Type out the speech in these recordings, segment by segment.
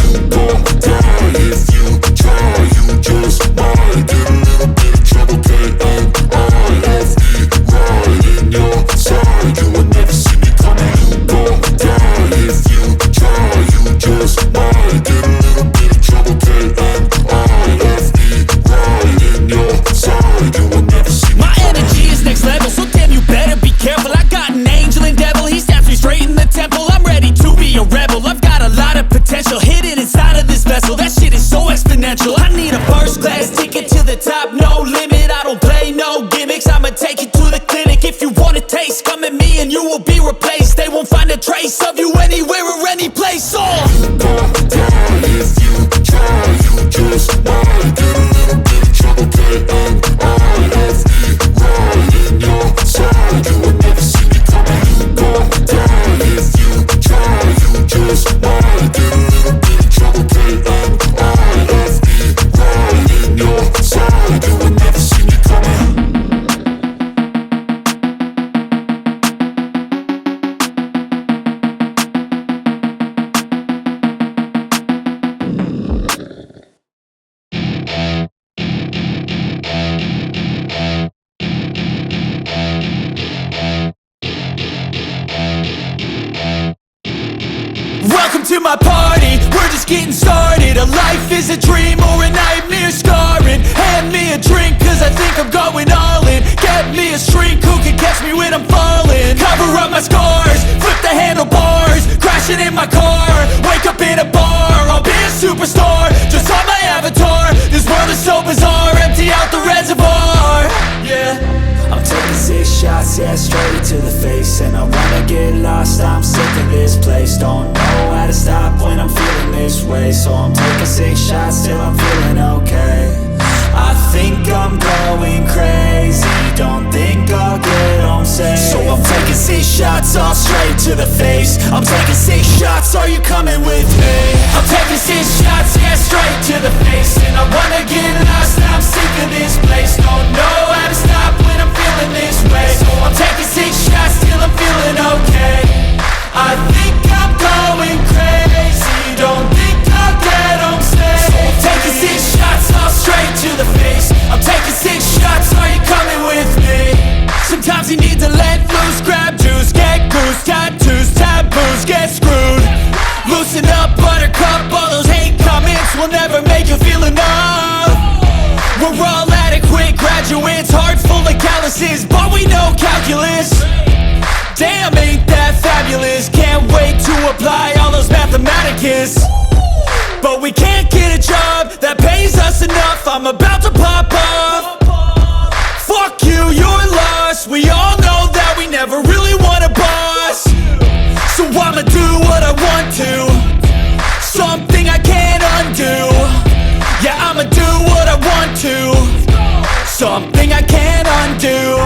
you gon' die if you try. You just might get a little bit of trouble, K-N-I-F-E, right in your side. You will never see me coming. You gon' die if you try. You just might get a little bit of trouble, K-N-I-F-E, right in your side. You will never see me. My energy is next level, so damn you better be careful. I got an angel and devil, he stabs me straight in the temple. I'm ready to be a rebel, I've got a lot of potential hidden inside of this vessel. That shit is so exponential. I need a first class ticket to the top, no limit. I don't play no gimmicks, I'ma take you to the clinic. If you want a taste, come at me and you will be replaced. They won't find a trace of you anywhere or any place. You gon' die if you try. You just might get a little bit of trouble, K-N-I-F-E, right in your side. You will never see me coming. You gon' die if you try. You just might get a little bit of trouble, K-N-I-F-E, right in your side. You will never see me coming. Welcome to my party, we're just getting started. A life is a dream or a nightmare scarring. Hand me a drink cause I think I'm going all in. Get me a shrink who can catch me when I'm falling. Cover up my scars, flip the handlebars. Crashing in my car, wake up in a bar. I'll be a superstar, just on my avatar. This world is so bizarre, empty out the reservoir. Yeah, I'm taking 6 shots, yeah, straight to the face. And I wanna get lost, I'm sick of this place. Don't know how to stop when I'm feeling this way. So I'm taking 6 shots till I'm feeling okay. I think I'm going crazy, don't think I'll get home safe. So I'm taking 6 shots, all straight to the face. I'm taking 6 shots, are you coming with me? I'm taking 6 shots, yeah, straight to the face. And I wanna get lost, I'm sick of this place. Don't know how to stop when I'm feeling this way. So I'm taking 6 shots till I'm feeling okay. I think I'm going crazy, don't think I'll get home safe. So I'm taking 6 shots, all straight to the face. I'm taking 6 shots, are you coming with me? sometimes you need to let loose. Grab juice, get goose, tattoos, taboos, get screwed. Loosen up, buttercup, all those hate comments will never make you feel enough. We're all adequate graduates, heart full of calluses, but we know calculus. Damn, ain't that fabulous? Can't wait to apply all those mathematicus. But we can't get a job that pays us enough. I'm about to pop off. Fuck you, you're lost. We all know that we never really want a boss. So I'ma do what I want to, something I can't undo. Yeah, I'ma do what I want to, something I can't undo.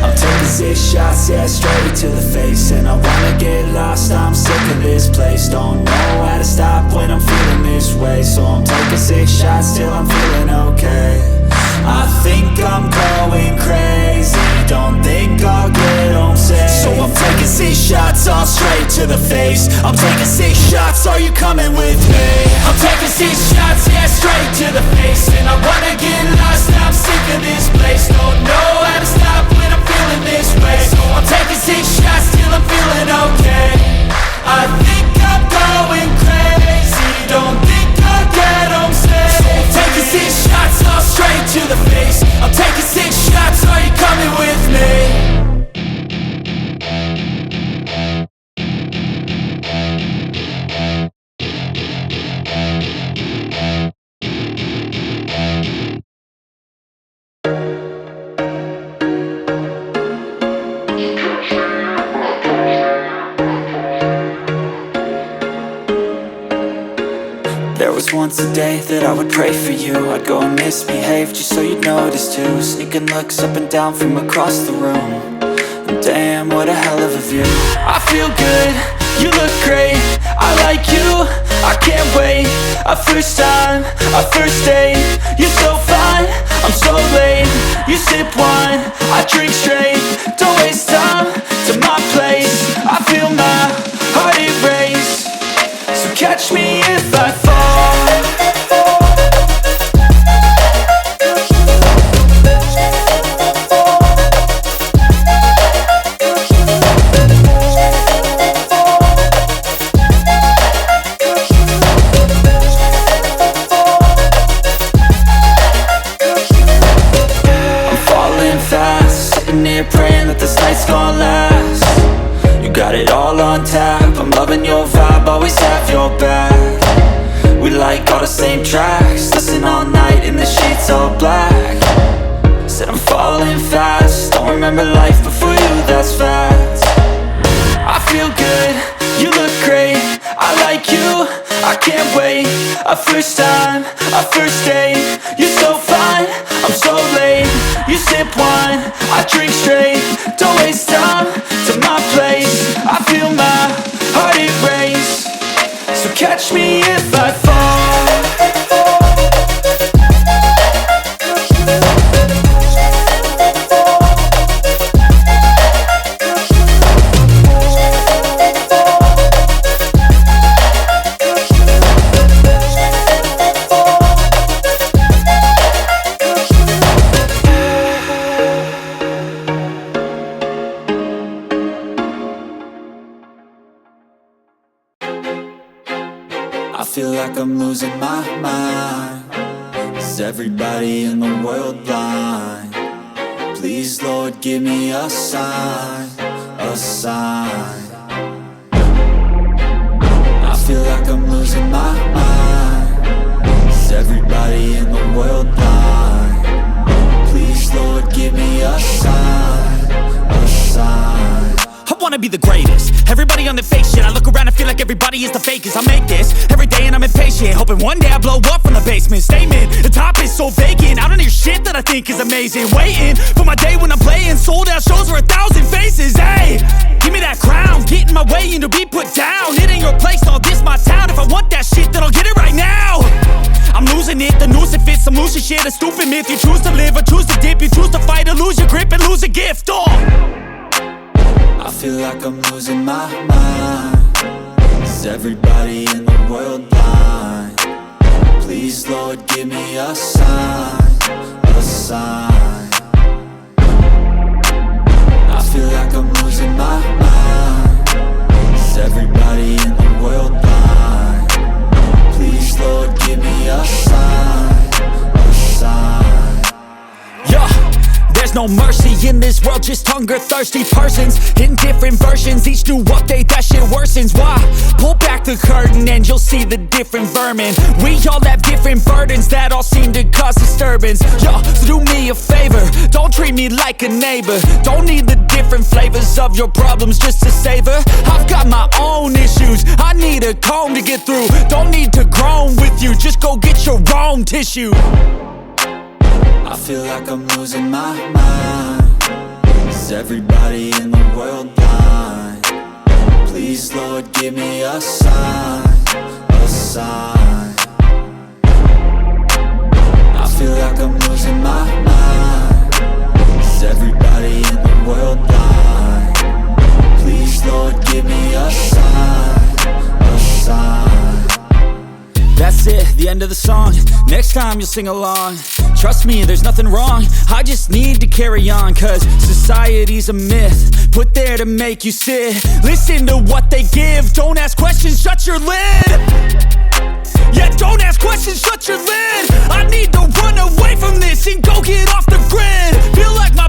I'm taking 6 shots, yeah, straight to the face. And I wanna get lost, I'm sick of this place. Don't know how to stop when I'm feeling this way. So I'm taking 6 shots till I'm feeling okay. I think I'm going crazy, don't think I'll get home safe. So I'm taking 6 shots, all straight to the face. I'm taking 6 shots, are you coming with me? I'm taking 6 shots, yeah, straight to the face. And I wanna get lost, I'm sick of this place. Don't know how to stop when I'm feeling this way. So I'm taking 6 shots till I'm feeling okay. I think I'm going crazy, don't think I'll get home safe. So I'm taking 6 shots, all straight to the face. I'm taking 6 shots, are you coming with me? There was once a day that I would pray for you. I'd go and misbehave just so you'd notice too. Sneaking looks up and down from across the room. And damn, what a hell of a view. I feel good, you look great, I like you, I can't wait. A first time, a first date, you're so fine, I'm so late. You sip wine, I drink straight, don't waste time to my place. I feel my heart erase, so catch me if I fall. same tracks, listen all night in the sheets all black. Said I'm falling fast, don't remember life before you, that's fact. I feel good, you look great, I like you, I can't wait. A first time, a first date, you're so fine, I'm so late. You sip wine, I drink straight, don't waste time to my place. I feel my heart erase, so catch me if I fall. I feel like I'm losing my mind. Is everybody in the world blind? Please, Lord, give me a sign, a sign. I feel like I'm losing my mind. Is everybody in the world blind? Please, Lord, give me a sign, a sign. I wanna be the greatest. Everybody on the fake shit. I look around and feel like everybody is the fakest. I make this every day and I'm impatient, hoping one day I blow up from the basement. Statement, the top is so vacant. I don't hear shit that I think is amazing. Waiting for my day when I'm playing sold out shows for 1,000 faces. Hey, give me that crown, get in my way and to be put down. It ain't your place, no, this my town. If I want that shit, then I'll get it right now. I'm losing it, the noose it fits, I'm losing shit. A stupid myth, you choose to live or choose to dip. You choose to fight or lose your grip and lose a gift. I feel like I'm losing my mind. Is everybody in the world blind? Please, Lord, give me a sign, a sign. I feel like I'm losing my mind. Is everybody in the world blind? Please, Lord, give me a sign, a sign. Yeah. There's no mercy in this world, just hunger-thirsty persons in different versions. Each new update, that shit worsens. Why? Pull back the curtain and you'll see the different vermin. We all have different burdens that all seem to cause disturbance. Yo, so do me a favor, don't treat me like a neighbor. Don't need the different flavors of your problems just to savor. I've got my own issues, I need a comb to get through. Don't need to groan with you, just go get your own tissue. I feel like I'm losing my mind. Is everybody in the world blind? Please, Lord, give me a sign, a sign. I feel like I'm losing my mind. Is everybody in the world blind? Please, Lord, give me a sign, a sign. That's it, the end of the song. Next time you'll sing along. Trust me, there's nothing wrong. I just need to carry on, cause society's a myth put there to make you sit. Listen to what they give. Don't ask questions, shut your lid. Yeah, don't ask questions, shut your lid. I need to run away from this and go get off the grid. Feel like my